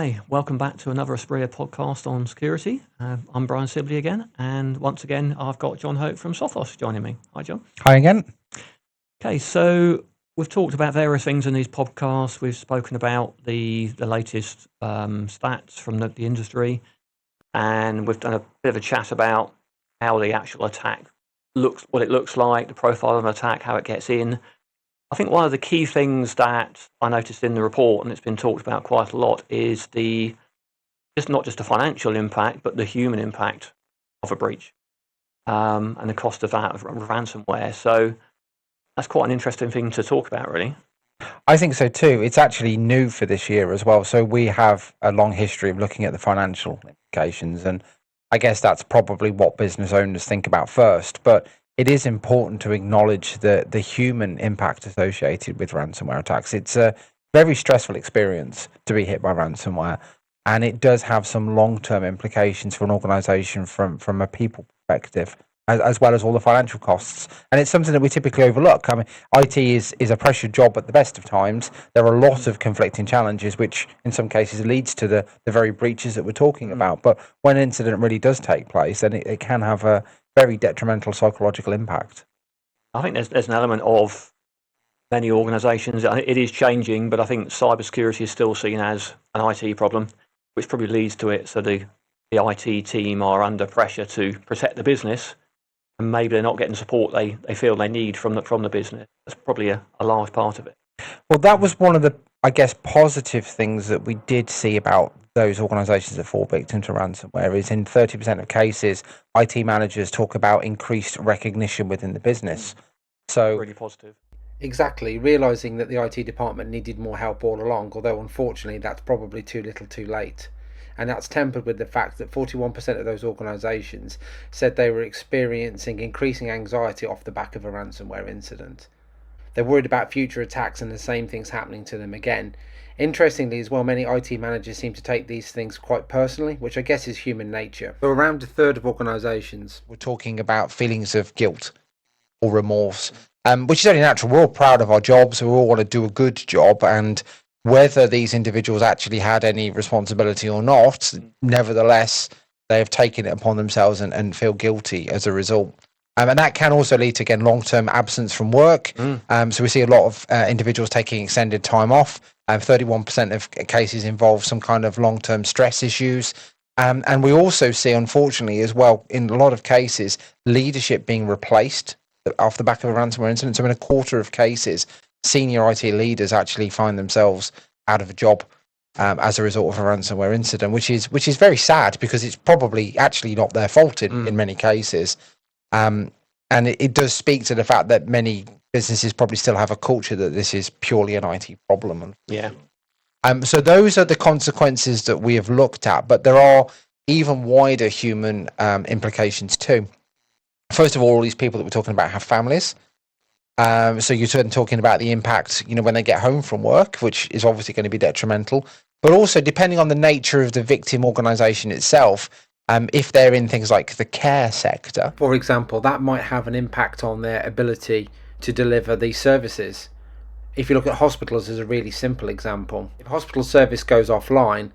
Hi, welcome back to another Espria podcast on security. I'm Brian Sibley again, and once again, I've got Jon Hope from Sophos joining me. Hi, John. Hi again. Okay, so we've talked about various things in these podcasts. We've spoken about the latest stats from the industry, and we've done a bit of a chat about how the actual attack looks, what it looks like, the profile of an attack, how it gets in. I think one of the key things that I noticed in the report, and it's been talked about quite a lot, is not just the financial impact, but the human impact of a breach, and the cost of that of ransomware. So that's quite an interesting thing to talk about, really. I think so too. It's actually new for this year as well. So we have a long history of looking at the financial implications, and I guess that's probably what business owners think about first. But it is important to acknowledge the human impact associated with ransomware attacks. It's a very stressful experience to be hit by ransomware, and it does have some long-term implications for an organization from a people perspective, as well as all the financial costs. And it's something that we typically overlook. I mean, IT is a pressured job at the best of times. There are a lot of conflicting challenges, which in some cases leads to the very breaches that we're talking about. But when an incident really does take place, then it can have a very detrimental psychological impact. I think there's an element of many organisations. It is changing, but I think cybersecurity is still seen as an IT problem, which probably leads to it. So the IT team are under pressure to protect the business, and maybe they're not getting support they feel they need from the business. That's probably a large part of it. Well, that was one of the, I guess, positive things that we did see about those organisations that fall victim to ransomware is in 30% of cases, IT managers talk about increased recognition within the business. So really positive. Exactly, realising that the IT department needed more help all along, although unfortunately that's probably too little too late. And that's tempered with the fact that 41% of those organisations said they were experiencing increasing anxiety off the back of a ransomware incident. They're worried about future attacks and the same things happening to them again. Interestingly as well, many IT managers seem to take these things quite personally, which I guess is human nature. So around a third of organisations we're talking about feelings of guilt or remorse, which is only natural. We're all proud of our jobs. We all want to do a good job, and whether these individuals actually had any responsibility or not, nevertheless, they have taken it upon themselves and feel guilty as a result. And that can also lead to, again, long-term absence from work. So we see a lot of individuals taking extended time off. 31% of cases involve some kind of long-term stress issues. And we also see, unfortunately, as well, in a lot of cases, leadership being replaced off the back of a ransomware incident. So in a quarter of cases, senior IT leaders actually find themselves out of a job as a result of a ransomware incident, which is very sad because it's probably actually not their fault in many cases. And it does speak to the fact that many businesses probably still have a culture that this is purely an IT problem. Yeah. So those are the consequences that we have looked at, but there are even wider human implications too. First of all these people that we're talking about have families. So you're talking about the impact, when they get home from work, which is obviously going to be detrimental, but also depending on the nature of the victim organisation itself. If they're in things like the care sector, for example, that might have an impact on their ability to deliver these services. If you look at hospitals as a really simple example, if a hospital service goes offline,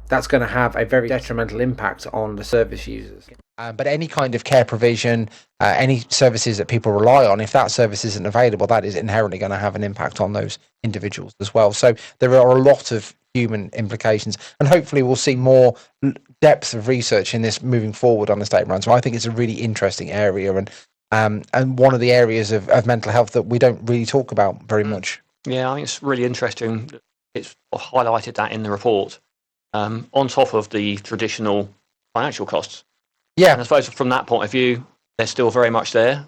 that's going to have a very detrimental impact on the service users. But any kind of care provision, any services that people rely on, if that service isn't available, that is inherently going to have an impact on those individuals as well. So there are a lot of human implications, and hopefully we'll see more depth of research in this moving forward on the state of ransomware. I think it's a really interesting area, and one of the areas of mental health that we don't really talk about very much. Yeah, I think it's really interesting. It's highlighted that in the report, on top of the traditional financial costs. Yeah, and I suppose from that point of view, they're still very much there.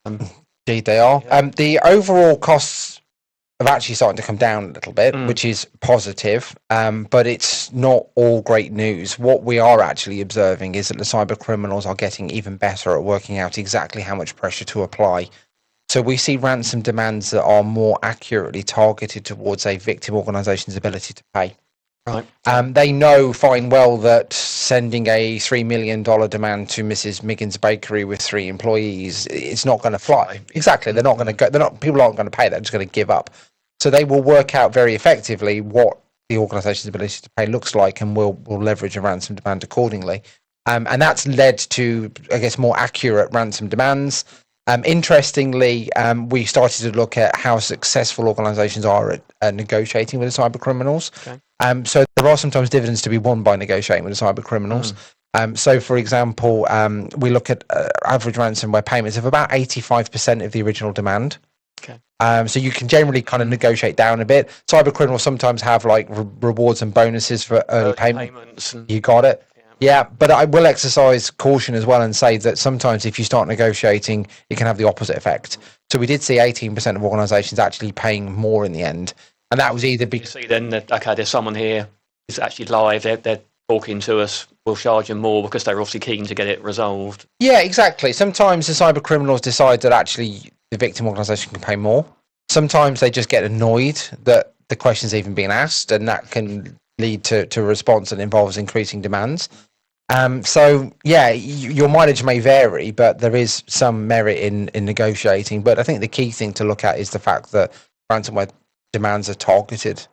Indeed, they are. Yeah. The overall costs have actually started to come down a little bit, which is positive, but it's not all great news. What we are actually observing is that the cyber criminals are getting even better at working out exactly how much pressure to apply. So we see ransom demands that are more accurately targeted towards a victim organisation's ability to pay. Right. They know fine well that sending a $3 million demand to Mrs. Miggins Bakery with 3 employees, it's not going to fly. Exactly. They're not going to go. People aren't going to pay. They're just going to give up. So they will work out very effectively what the organisation's ability to pay looks like, and we'll leverage a ransom demand accordingly. And that's led to, I guess, more accurate ransom demands. Interestingly, we started to look at how successful organisations are at negotiating with the cyber criminals. Okay. So there are sometimes dividends to be won by negotiating with the cyber criminals. So, for example, we look at average ransomware payments of about 85% of the original demand. Okay. So you can generally kind of negotiate down a bit. Cyber criminals sometimes have like rewards and bonuses for early payments. You got it. Yeah, but I will exercise caution as well and say that sometimes if you start negotiating, it can have the opposite effect. So we did see 18% of organisations actually paying more in the end, and that was either because you see then that, okay, there's someone here who's actually live. They're talking to us. We'll charge them more because they're obviously keen to get it resolved. Yeah, exactly. Sometimes the cyber criminals decide that actually the victim organisation can pay more. Sometimes they just get annoyed that the question's even being asked, and that can lead to a response that involves increasing demands. So yeah, your mileage may vary, but there is some merit in negotiating. But I think the key thing to look at is the fact that ransomware demands are targeted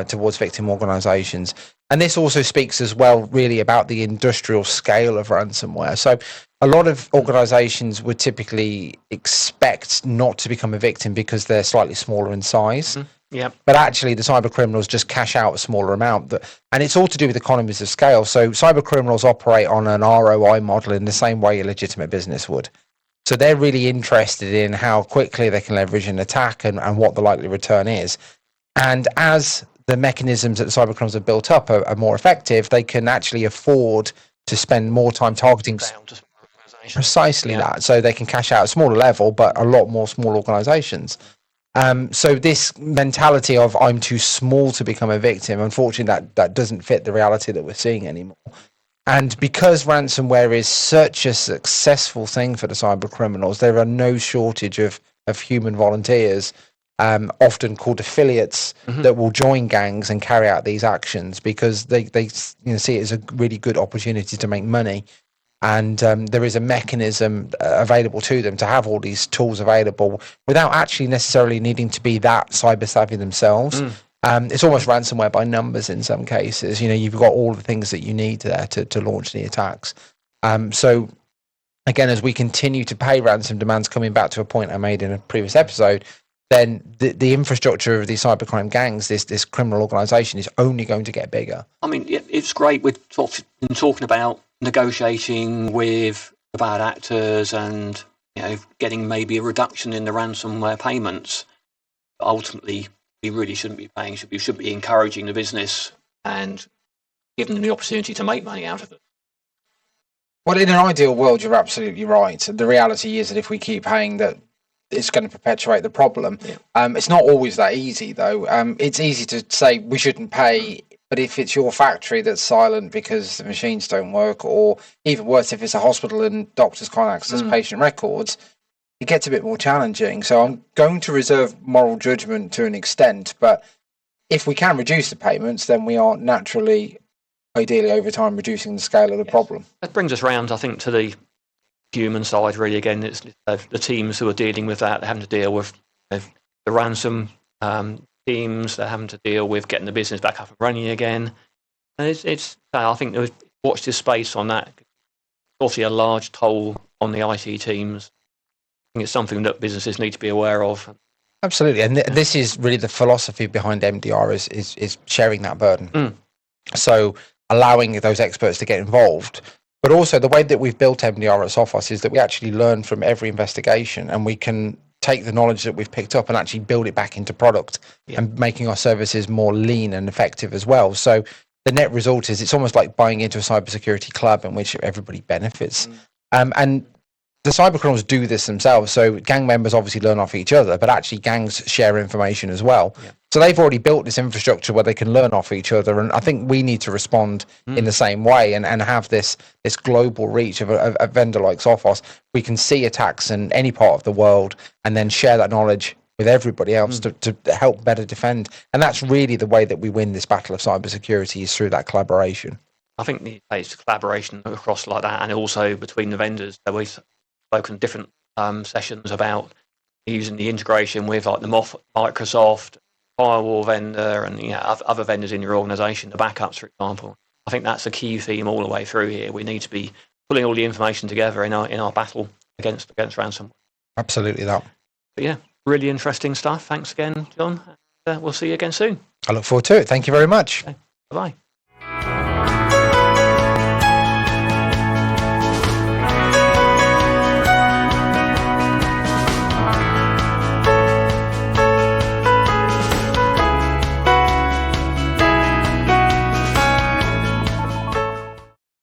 towards victim organisations. And this also speaks as well really about the industrial scale of ransomware. So a lot of organisations would typically expect not to become a victim because they're slightly smaller in size. Yeah. But actually, the cyber criminals just cash out a smaller amount. And it's all to do with economies of scale. So cyber criminals operate on an ROI model in the same way a legitimate business would. So they're really interested in how quickly they can leverage an attack and what the likely return is. And as the mechanisms that the cyber criminals have built up are more effective, they can actually afford to spend more time targeting precisely that. So they can cash out at a smaller level, but a lot more small organizations. So this mentality of I'm too small to become a victim, unfortunately, that doesn't fit the reality that we're seeing anymore. And because ransomware is such a successful thing for the cyber criminals, there are no shortage of human volunteers, often called affiliates, that will join gangs and carry out these actions because they see it as a really good opportunity to make money. And there is a mechanism available to them to have all these tools available without actually necessarily needing to be that cyber savvy themselves. It's almost ransomware by numbers in some cases. You've got all the things that you need there to launch the attacks. So again, as we continue to pay ransom demands, coming back to a point I made in a previous episode, then the infrastructure of these cybercrime gangs, this criminal organisation, is only going to get bigger. I mean, it's great with talking about negotiating with the bad actors and getting maybe a reduction in the ransomware payments. But ultimately, we really shouldn't be paying. We should be encouraging the business and giving them the opportunity to make money out of it. Well, in an ideal world, you're absolutely right. The reality is that if we keep paying, that it's going to perpetuate the problem. It's not always that easy, though. It's easy to say we shouldn't pay, but if it's your factory that's silent because the machines don't work, or even worse, if it's a hospital and doctors can't access patient records, it gets a bit more challenging. So I'm going to reserve moral judgment to an extent, but if we can reduce the payments, then we are naturally, ideally over time, reducing the scale of the problem. That brings us round, I think, to the human side, really. Again, it's the teams who are dealing with that. They're having to deal with the ransom teams. They're having to deal with getting the business back up and running again. And it's I think watch this space on that. Obviously, a large toll on the IT teams. I think it's something that businesses need to be aware of. Absolutely, and this is really the philosophy behind MDR is sharing that burden. So allowing those experts to get involved. But also the way that we've built MDR at Sophos is that we actually learn from every investigation, and we can take the knowledge that we've picked up and actually build it back into product and making our services more lean and effective as well. So the net result is it's almost like buying into a cybersecurity club in which everybody benefits. And the cyber criminals do this themselves. So gang members obviously learn off each other, but actually gangs share information as well. So they've already built this infrastructure where they can learn off each other. And I think we need to respond in the same way and have this global reach of a vendor like Sophos. We can see attacks in any part of the world and then share that knowledge with everybody else to help better defend. And that's really the way that we win this battle of cybersecurity, is through that collaboration. I think it's collaboration across like that, and also between the vendors. So we've spoken different sessions about using the integration with like the Microsoft, firewall vendor and other vendors in your organisation, the backups, for example. I think that's a key theme all the way through here. We need to be pulling all the information together in our battle against ransomware. Absolutely that. But yeah, really interesting stuff. Thanks again, Jon. We'll see you again soon. I look forward to it. Thank you very much. Okay. Bye-bye.